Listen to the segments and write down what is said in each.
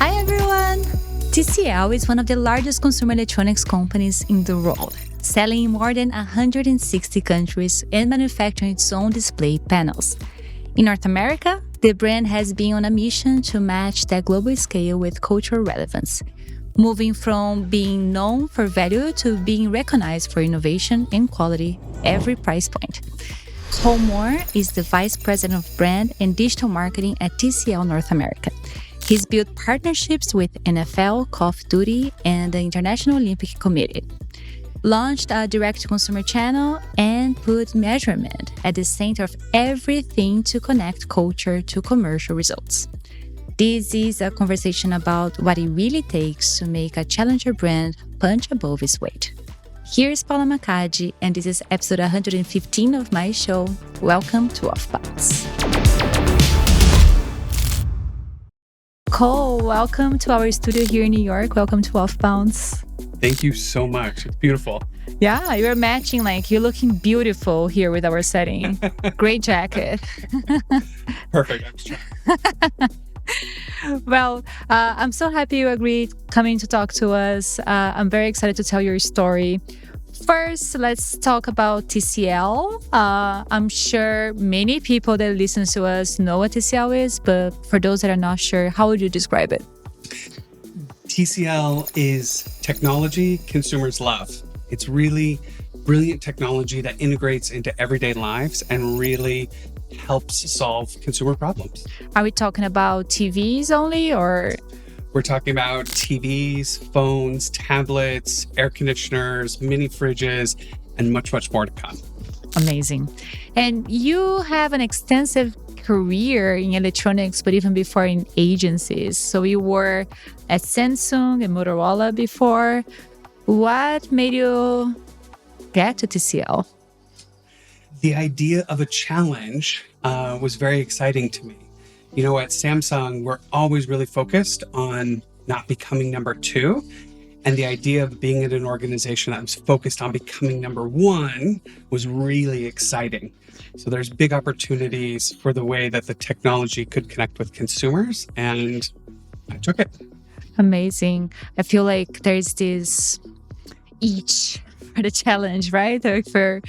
Hi everyone! TCL is one of the largest consumer electronics companies in the world, selling in more than 160 countries and manufacturing its own display panels. In North America, the brand has been on a mission to match that global scale with cultural relevance, moving from being known for value to being recognized for innovation and quality every price point. Cole Moir is the Vice President of Brand and Digital Marketing at TCL North America. He's built partnerships with NFL, Call of Duty, and the International Olympic Committee, launched a direct-to-consumer channel, and put measurement at the center of everything to connect culture to commercial results. This is a conversation about what it really takes to make a challenger brand punch above its weight. Here's Paula Macaggi, and this is episode 115 of my show. Welcome to Off Bounds. Cole, welcome to our studio here in New York. Welcome to Off Bounds. Thank you so much. It's beautiful. Yeah, you're matching, you're looking beautiful here with our setting. Great jacket. Perfect. I was trying. Well, I'm so happy you agreed coming to talk to us. I'm very excited to tell your story. First, let's talk about TCL. I'm sure many people that listen to us know what TCL is, but for those that are not sure, how would you describe it? TCL is technology consumers love. It's really brilliant technology that integrates into everyday lives and really helps solve consumer problems. Are we talking about TVs only, or? We're talking about TVs, phones, tablets, air conditioners, mini fridges, and much, much more to come. Amazing. And you have an extensive career in electronics, but even before in agencies. So you were at Samsung and Motorola before. What made you get to TCL? The idea of a challenge was very exciting to me. You know, at Samsung, we're always really focused on not becoming number two. And the idea of being at an organization that was focused on becoming number one was really exciting. So there's big opportunities for the way that the technology could connect with consumers, and I took it. Amazing. I feel like there's this itch for the challenge, right? For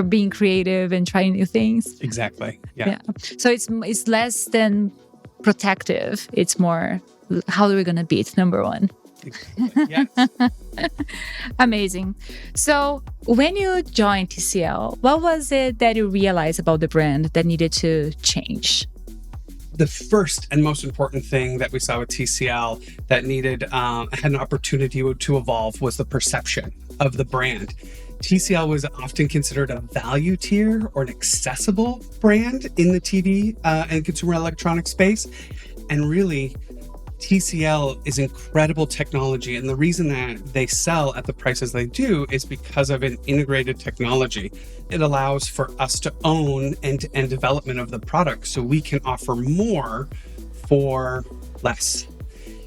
being creative and trying new things. Exactly. Yeah. So it's less than protective. It's more, how are we going to beat number one? Yes. Amazing. So when you joined TCL, what was it that you realized about the brand that needed to change? The first and most important thing that we saw with TCL that had an opportunity to evolve was the perception of the brand. TCL was often considered a value tier or an accessible brand in the TV and consumer electronics space. And really, TCL is incredible technology. And the reason that they sell at the prices they do is because of an integrated technology. It allows for us to own end-to-end development of the product so we can offer more for less.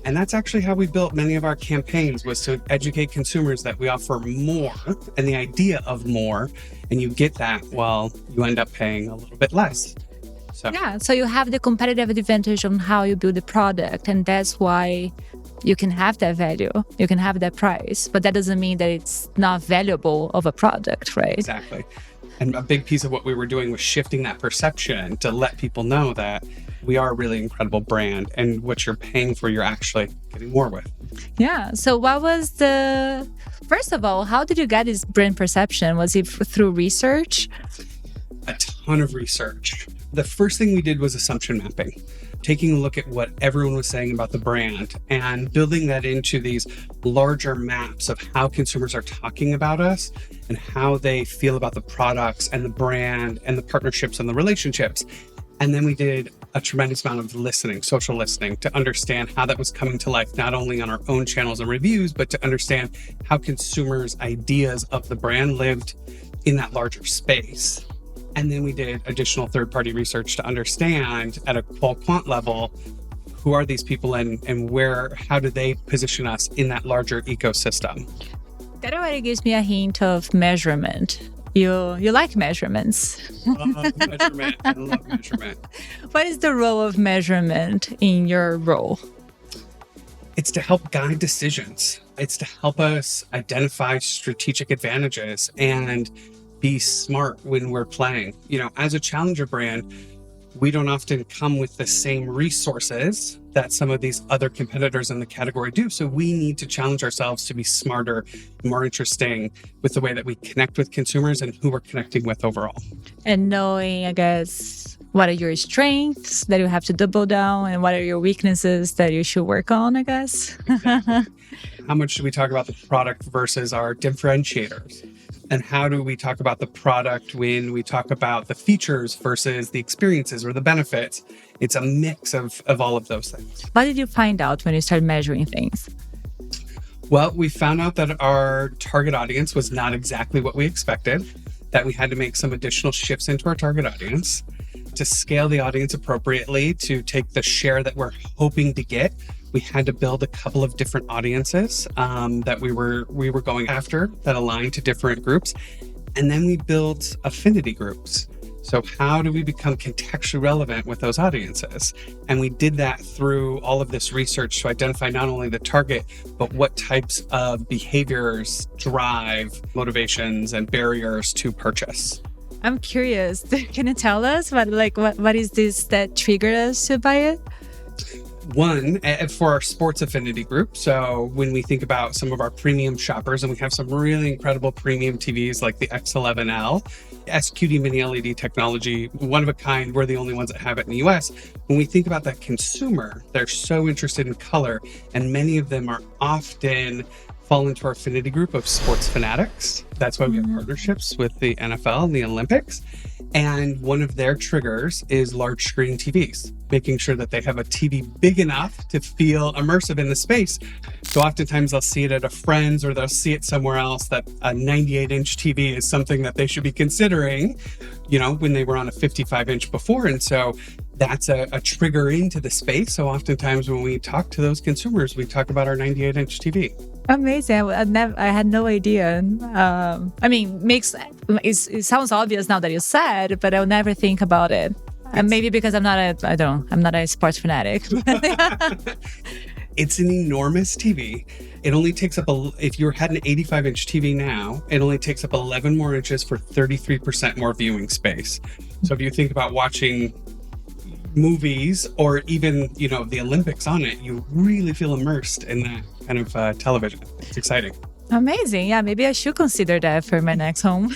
And that's actually how we built many of our campaigns, was to educate consumers that we offer more and the idea of more. And you get that while you end up paying a little bit less. So you have the competitive advantage on how you build the product, and that's why you can have that value, you can have that price, but that doesn't mean that it's not valuable of a product, right? Exactly. And a big piece of what we were doing was shifting that perception to let people know that we are a really incredible brand, and what you're paying for, you're actually getting more with. Yeah. So first of all, how did you get this brand perception? Was it through research? A ton of research. The first thing we did was assumption mapping, taking a look at what everyone was saying about the brand and building that into these larger maps of how consumers are talking about us and how they feel about the products and the brand and the partnerships and the relationships. And then we did a tremendous amount of listening, social listening, to understand how that was coming to life, not only on our own channels and reviews, but to understand how consumers' ideas of the brand lived in that larger space. And then we did additional third-party research to understand at a qual-quant level, who are these people and how do they position us in that larger ecosystem? That already gives me a hint of measurement. You like measurements. Measurement. I love measurement. What is the role of measurement in your role? It's to help guide decisions. It's to help us identify strategic advantages and be smart when we're playing. As a challenger brand, we don't often come with the same resources that some of these other competitors in the category do. So we need to challenge ourselves to be smarter, more interesting with the way that we connect with consumers and who we're connecting with overall. And knowing, I guess, what are your strengths that you have to double down and what are your weaknesses that you should work on, I guess. Exactly. How much do we talk about the product versus our differentiators? And how do we talk about the product when we talk about the features versus the experiences or the benefits? It's a mix of all of those things. What did you find out when you started measuring things? Well, we found out that our target audience was not exactly what we expected, that we had to make some additional shifts into our target audience to scale the audience appropriately, to take the share that we're hoping to get. We had to build a couple of different audiences that we were going after that aligned to different groups. And then we built affinity groups. So how do we become contextually relevant with those audiences? And we did that through all of this research to identify not only the target, but what types of behaviors drive motivations and barriers to purchase. I'm curious. Can you tell us what is this that triggered us to buy it? One, for our sports affinity group. So when we think about some of our premium shoppers, and we have some really incredible premium TVs like the X11L, SQD mini LED technology, one of a kind. We're the only ones that have it in the US. When we think about that consumer, they're so interested in color, and many of them are often fall into our affinity group of sports fanatics. That's why we have partnerships with the NFL and the Olympics. And one of their triggers is large screen TVs, making sure that they have a TV big enough to feel immersive in the space. So oftentimes they'll see it at a friend's or they'll see it somewhere else that a 98-inch TV is something that they should be considering, when they were on a 55-inch before. And so that's a trigger into the space. So oftentimes when we talk to those consumers, we talk about our 98-inch TV. Amazing. I had no idea. It sounds obvious now that you said, but I'll never think about it. Maybe because I'm not a sports fanatic. It's an enormous TV. It only takes up, if you had an 85-inch TV now, it only takes up 11 more inches for 33% more viewing space. So if you think about watching movies or even, the Olympics on it, you really feel immersed in that kind of television. It's exciting. Amazing. Yeah, maybe I should consider that for my next home.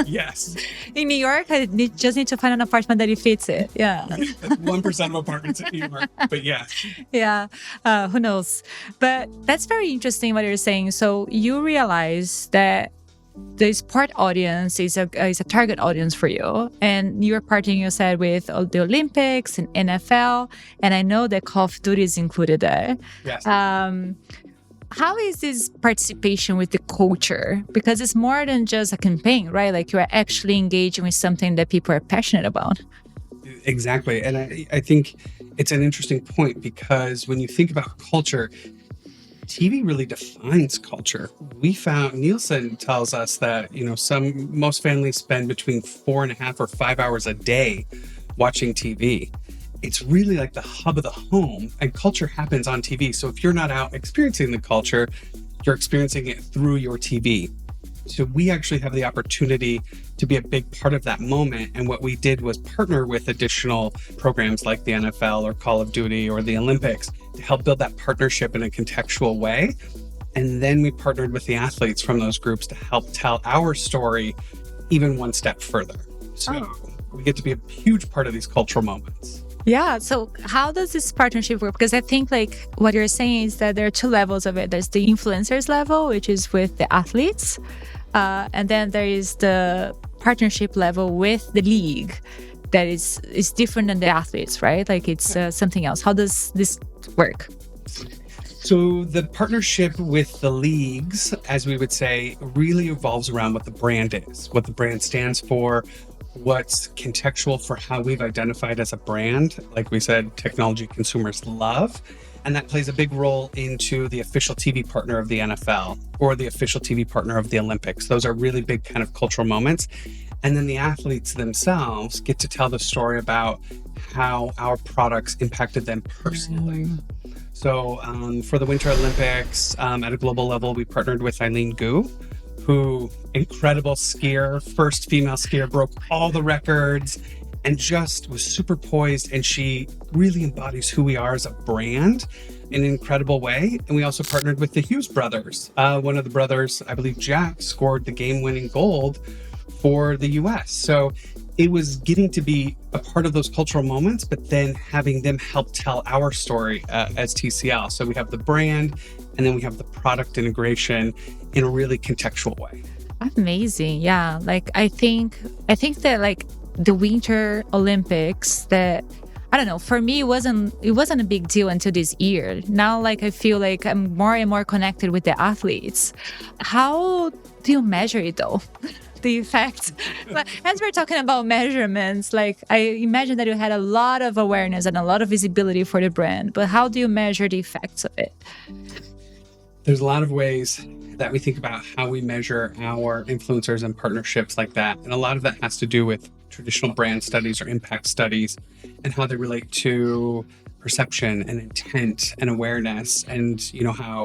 Yes. In New York, I just need to find an apartment that fits it. Yeah. 1% of apartments in New York, but yeah. Yeah. Who knows? But that's very interesting what you're saying. So you realize that the sport audience is a target audience for you, and you're partnering, you said, with the Olympics and NFL, and I know that Call of Duty is included there. Yes. How is this participation with the culture? Because it's more than just a campaign, right? Like you're actually engaging with something that people are passionate about. Exactly, and I think it's an interesting point because when you think about culture, TV really defines culture. We found Nielsen tells us that, most families spend between 4.5 or 5 hours a day watching TV. It's really like the hub of the home, and culture happens on TV. So if you're not out experiencing the culture, you're experiencing it through your TV. So we actually have the opportunity to be a big part of that moment. And what we did was partner with additional programs like the NFL or Call of Duty or the Olympics to help build that partnership in a contextual way. And then we partnered with the athletes from those groups to help tell our story even one step further. So we get to be a huge part of these cultural moments. Yeah. So how does this partnership work? Because I think what you're saying is that there are two levels of it. There's the influencers level, which is with the athletes. And then there is the partnership level with the league that is different than the athletes, right? Like it's something else. How does this work? So the partnership with the leagues, as we would say, really evolves around what the brand is, what the brand stands for, what's contextual for how we've identified as a brand. Like we said, technology consumers love. And that plays a big role into the official TV partner of the NFL or the official TV partner of the Olympics. Those are really big kind of cultural moments. And then the athletes themselves get to tell the story about how our products impacted them personally. So for the Winter Olympics, at a global level, we partnered with Eileen Gu, who, incredible skier, first female skier, broke all the records and just was super poised. And she really embodies who we are as a brand in an incredible way. And we also partnered with the Hughes brothers. One of the brothers, I believe Jack, scored the game-winning gold for the US. So it was getting to be a part of those cultural moments, but then having them help tell our story as TCL. So we have the brand, and then we have the product integration in a really contextual way. Amazing. Yeah. Like, I think that like the Winter Olympics, that I don't know, for me, it wasn't a big deal until this year. Now, like, I feel like I'm more and more connected with the athletes. How do you measure it though? The effect. But as we're talking about measurements, like, I imagine that you had a lot of awareness and a lot of visibility for the brand, but how do you measure the effects of it? There's a lot of ways that we think about how we measure our influencers and partnerships like that. And a lot of that has to do with traditional brand studies or impact studies and how they relate to perception and intent and awareness and,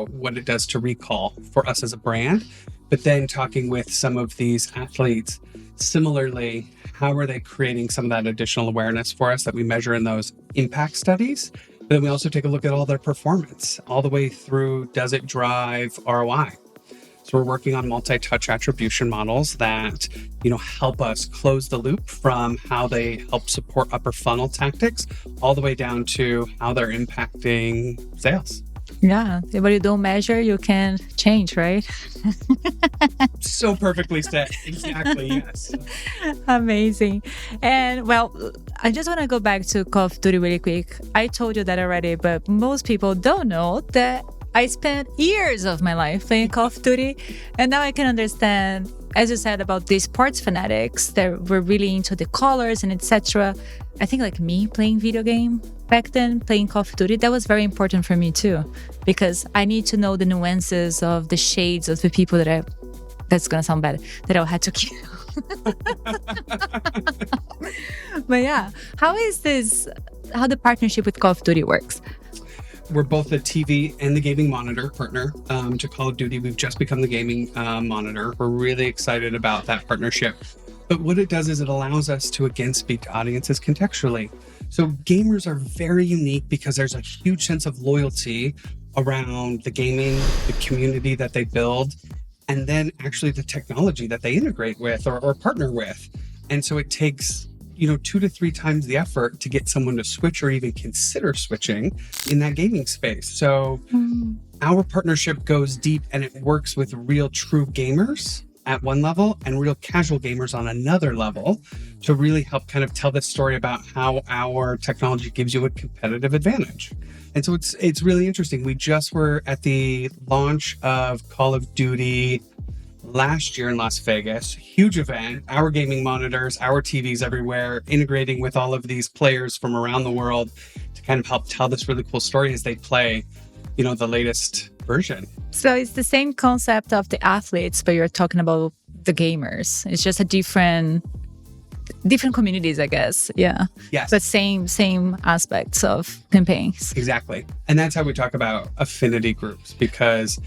what it does to recall for us as a brand. But then talking with some of these athletes, similarly, how are they creating some of that additional awareness for us that we measure in those impact studies? But then we also take a look at all their performance, all the way through, does it drive ROI? So we're working on multi-touch attribution models that, help us close the loop from how they help support upper funnel tactics, all the way down to how they're impacting sales. Yeah, but you don't measure, you can change, right? So perfectly said. Exactly, yes. Amazing. And well, I just want to go back to Call of Duty really quick. I told you that already, but most people don't know that I spent years of my life playing Call of Duty. And now I can understand, as you said, about the sports fanatics that were really into the colors and etc. I think like me playing video game back then, playing Call of Duty, that was very important for me too, because I need to know the nuances of the shades of the people that's going to sound bad, that I had to kill. But yeah, how the partnership with Call of Duty works? We're both the TV and the gaming monitor partner to Call of Duty. We've just become the gaming monitor. We're really excited about that partnership. But what it does is it allows us to, again, speak to audiences contextually. So gamers are very unique because there's a huge sense of loyalty around the gaming, the community that they build, and then actually the technology that they integrate with or partner with. And so it takes 2 to 3 times the effort to get someone to switch or even consider switching in that gaming space. So our partnership goes deep, and it works with real true gamers at one level and real casual gamers on another level to really help kind of tell this story about how our technology gives you a competitive advantage. And so it's really interesting. We just were at the launch of Call of Duty last year in Las Vegas, huge event, our gaming monitors, our TVs everywhere, integrating with all of these players from around the world to kind of help tell this really cool story as they play, the latest version. So it's the same concept of the athletes, but you're talking about the gamers. It's just a different communities, I guess. Yeah. Yes. But same aspects of campaigns. Exactly. And that's how we talk about affinity groups, because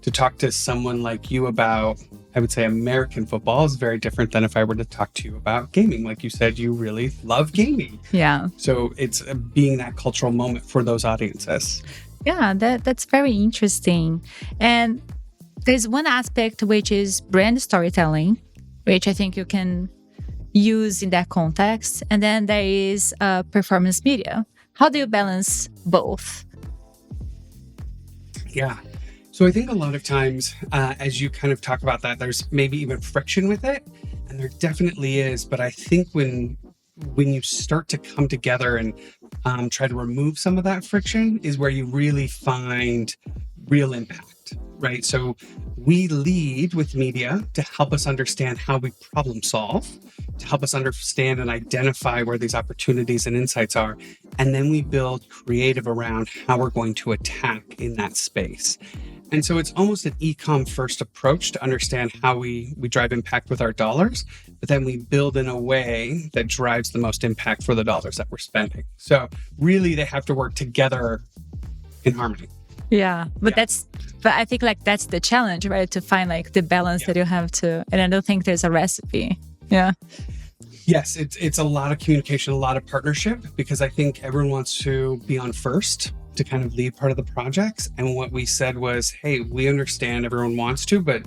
to talk to someone like you about, I would say, American football is very different than if I were to talk to you about gaming. Like you said, you really love gaming. Yeah. So it's being that cultural moment for those audiences. Yeah, that's very interesting. And there's one aspect which is brand storytelling, which I think you can use in that context. And then there is performance media. How do you balance both? Yeah. So I think a lot of times, as you kind of talk about that, there's maybe even friction with it. And there definitely is. But I think when you start to come together and try to remove some of that friction is where you really find real impact, right? So we lead with media to help us understand how we problem solve, to help us understand and identify where these opportunities and insights are. And then we build creative around how we're going to attack in that space. And so it's almost an e-com first approach to understand how we drive impact with our dollars, but then we build in a way that drives the most impact for the dollars that we're spending. So really they have to work together in harmony. Yeah, but I think like that's the challenge, right? To find like the balance that you have to, and I don't think there's a recipe. Yeah. Yes, it's a lot of communication, a lot of partnership, because I think everyone wants to be on first to kind of lead part of the projects. And what we said was, hey, we understand everyone wants to, but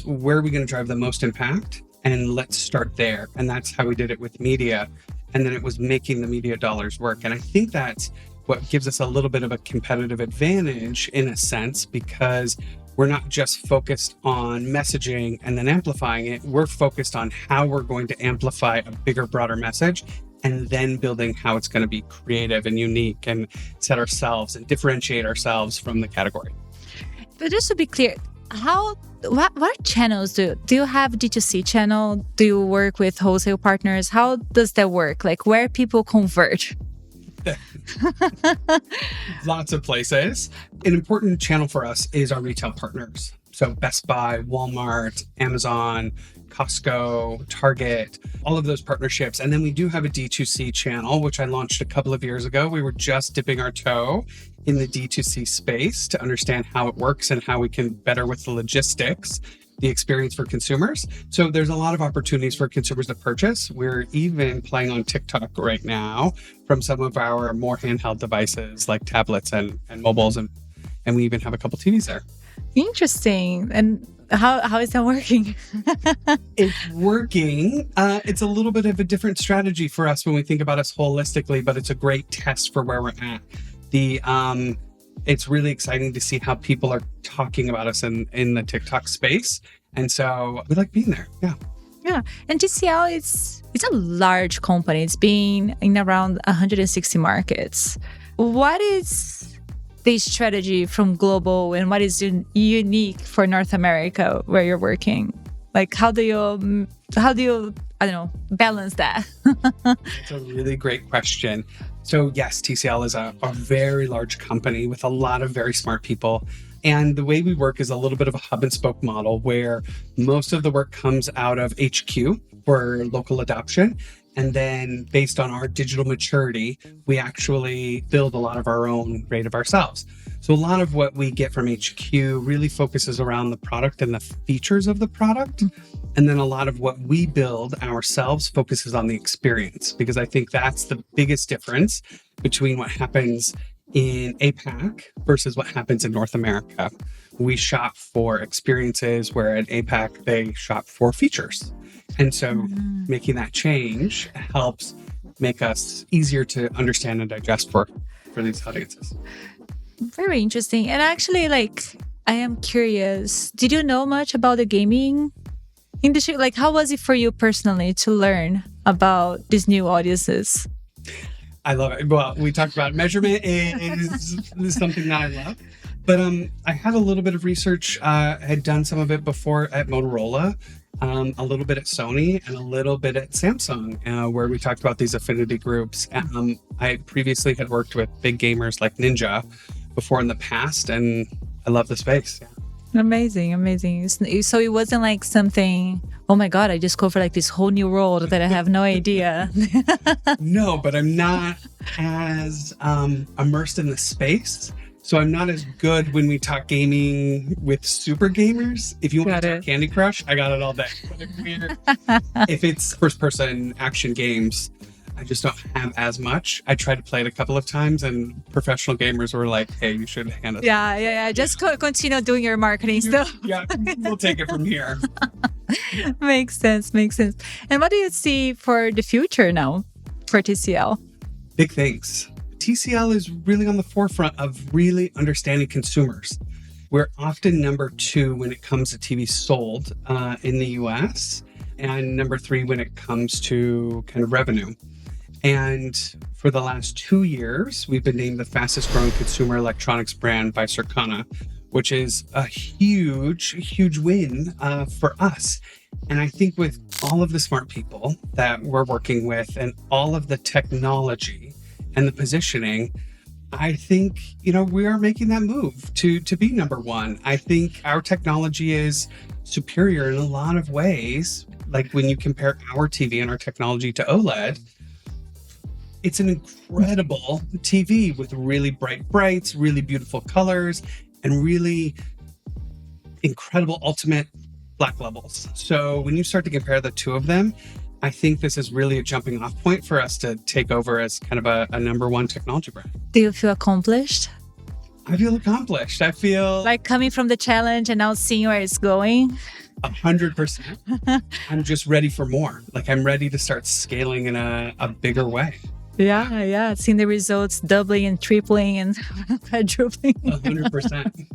where are we going to drive the most impact? And let's start there. And that's how we did it with media. And then it was making the media dollars work. And I think that's what gives us a little bit of a competitive advantage in a sense, because we're not just focused on messaging and then amplifying it. We're focused on how we're going to amplify a bigger, broader message, and then building how it's going to be creative and unique and set ourselves and differentiate ourselves from the category. But just to be clear, what channels do you have? D2C channel? Do you work with wholesale partners? How does that work? Like where people convert? Lots of places. An important channel for us is our retail partners. So Best Buy, Walmart, Amazon, Costco, Target, all of those partnerships. And then we do have a D2C channel, which I launched a couple of years ago. We were just dipping our toe in the D2C space to understand how it works and how we can better with the logistics, the experience for consumers. So there's a lot of opportunities for consumers to purchase. We're even playing on TikTok right now from some of our more handheld devices like tablets and mobiles. And we even have a couple TVs there. Interesting. And how is that working? It's working. It's a little bit of a different strategy for us when we think about us holistically, but it's a great test for where we're at. It's really exciting to see how people are talking about us in the TikTok space. And so we like being there. Yeah. Yeah. And TCL, it's a large company. It's been in around 160 markets. What is the strategy from global and what is unique for North America where you're working? Like, how do you, I don't know, balance that? That's a really great question. So yes, TCL is a very large company with a lot of very smart people. And the way we work is a little bit of a hub and spoke model where most of the work comes out of HQ for local adoption. And then based on our digital maturity, we actually build a lot of our own creative ourselves. So a lot of what we get from HQ really focuses around the product and the features of the product. And then a lot of what we build ourselves focuses on the experience, because I think that's the biggest difference between what happens in APAC versus what happens in North America. We shop for experiences, where at APAC, they shop for features. And so making that change helps make us easier to understand and digest for these audiences. Very interesting. And actually, I am curious, did you know much about the gaming industry? Like, how was it for you personally to learn about these new audiences? I love it. Well, we talked about measurement is something that I love. But I had a little bit of research. I had done some of it before at Motorola, a little bit at Sony, and a little bit at Samsung, where we talked about these affinity groups. I previously had worked with big gamers like Ninja before in the past, and I love the space. Yeah. Amazing. So it wasn't like something, oh my God, I discovered like this whole new world that I have no idea. No, but I'm not as immersed in the space. So I'm not as good when we talk gaming with super gamers. If you want to talk Candy Crush, I got it all day. If it's first-person action games, I just don't have as much. I tried to play it a couple of times, and professional gamers were like, hey, you should hand it. Yeah. Just continue doing your marketing stuff. Yeah, we'll take it from here. Makes sense. And what do you see for the future now for TCL? Big things. TCL is really on the forefront of really understanding consumers. We're often number 2 when it comes to TV sold in the US, and number 3 when it comes to kind of revenue. And for the last 2 years, we've been named the fastest growing consumer electronics brand by Circana, which is a huge win for us. And I think with all of the smart people that we're working with and all of the technology and the positioning, I think, we are making that move to be number 1. I think our technology is superior in a lot of ways. Like when you compare our TV and our technology to OLED, it's an incredible TV with really bright brights, really beautiful colors, and really incredible ultimate black levels. So when you start to compare the two of them, I think this is really a jumping off point for us to take over as kind of a number one technology brand. Do you feel accomplished? I feel accomplished. I feel like coming from the challenge and now seeing where it's going. 100%. I'm just ready for more. Like I'm ready to start scaling in a bigger way. Yeah. Seeing the results doubling and tripling and quadrupling. 100%.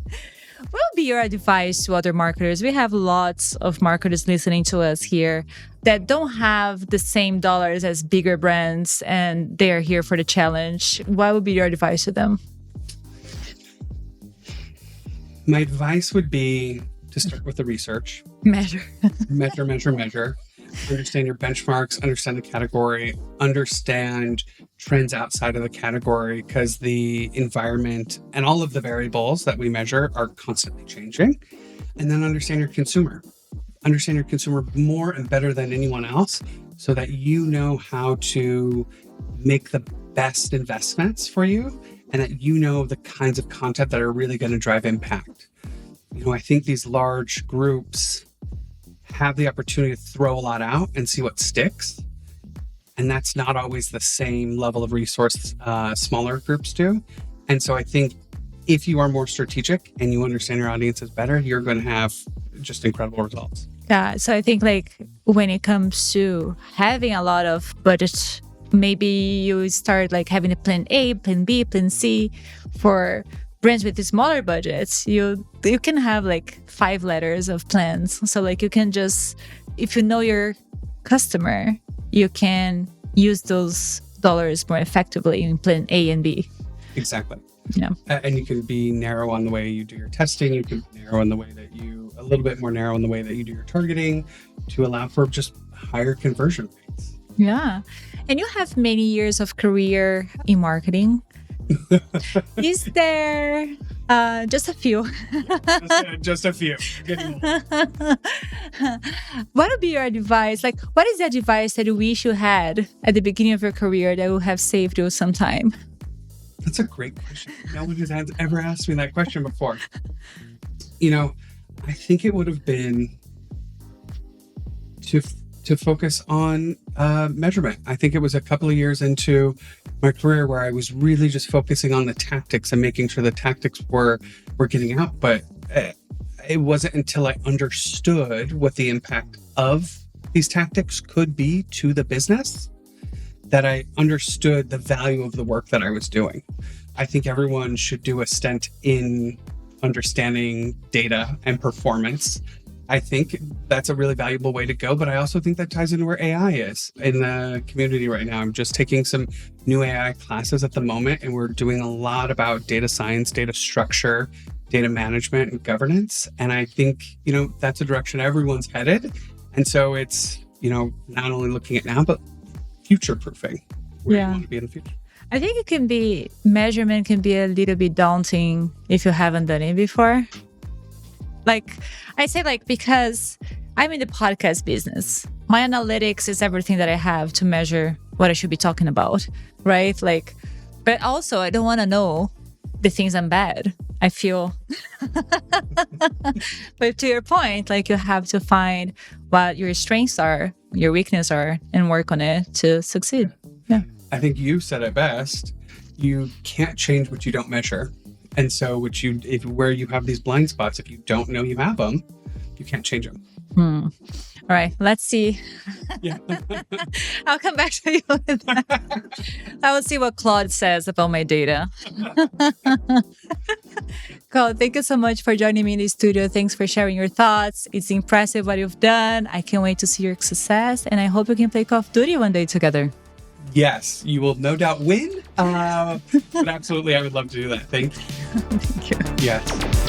What would be your advice to other marketers? We have lots of marketers listening to us here that don't have the same dollars as bigger brands and they're here for the challenge. What would be your advice to them? My advice would be to start with the research. Measure. Measure. Understand your benchmarks, understand the category, understand trends outside of the category, because the environment and all of the variables that we measure are constantly changing. And then understand your consumer. Understand your consumer more and better than anyone else so that you know how to make the best investments for you and that you know the kinds of content that are really going to drive impact. You know, I think these large groups have the opportunity to throw a lot out and see what sticks. And that's not always the same level of resource smaller groups do. And so I think if you are more strategic and you understand your audiences better, you're going to have just incredible results. Yeah. So I think like when it comes to having a lot of budget, maybe you start like having a plan A, plan B, plan C for brands with the smaller budgets. You can have like 5 letters of plans. So like you can just, if you know your customer, you can use those dollars more effectively in plan A and B. Exactly. Yeah. And you can be narrow on the way you do your testing. You can be narrow on the way that a little bit more narrow on the way that you do your targeting to allow for just higher conversion rates. Yeah. And you have many years of career in marketing. Is there just a few? just a few. What would be your advice? Like, what is the advice that you wish you had at the beginning of your career that would have saved you some time? That's a great question. No one has ever asked me that question before. You know, I think it would have been to focus on measurement. I think it was a couple of years into my career where I was really just focusing on the tactics and making sure the tactics were getting out. But it wasn't until I understood what the impact of these tactics could be to the business that I understood the value of the work that I was doing. I think everyone should do a stint in understanding data and performance. I think that's a really valuable way to go, but I also think that ties into where AI is in the community right now. I'm just taking some new AI classes at the moment, and we're doing a lot about data science, data structure, data management, and governance. And I think, that's a direction everyone's headed. And so it's, not only looking at now, but future-proofing where you want to be in the future. I think measurement can be a little bit daunting if you haven't done it before. Like, I say because I'm in the podcast business. My analytics is everything that I have to measure what I should be talking about, right? But also I don't want to know the things I'm bad. I feel, but to your point, you have to find what your strengths are, your weaknesses are, and work on it to succeed. Yeah. I think you said it best. You can't change what you don't measure. And so where you have these blind spots, if you don't know you have them, you can't change them. All right, let's see. Yeah. I'll come back to you with that. I will see what Claude says about my data. Cole, thank you so much for joining me in the studio. Thanks for sharing your thoughts. It's impressive what you've done. I can't wait to see your success, and I hope you can play Call of Duty one day together. Yes, you will no doubt win. But absolutely, I would love to do that. Thank you. Thank you. Yes.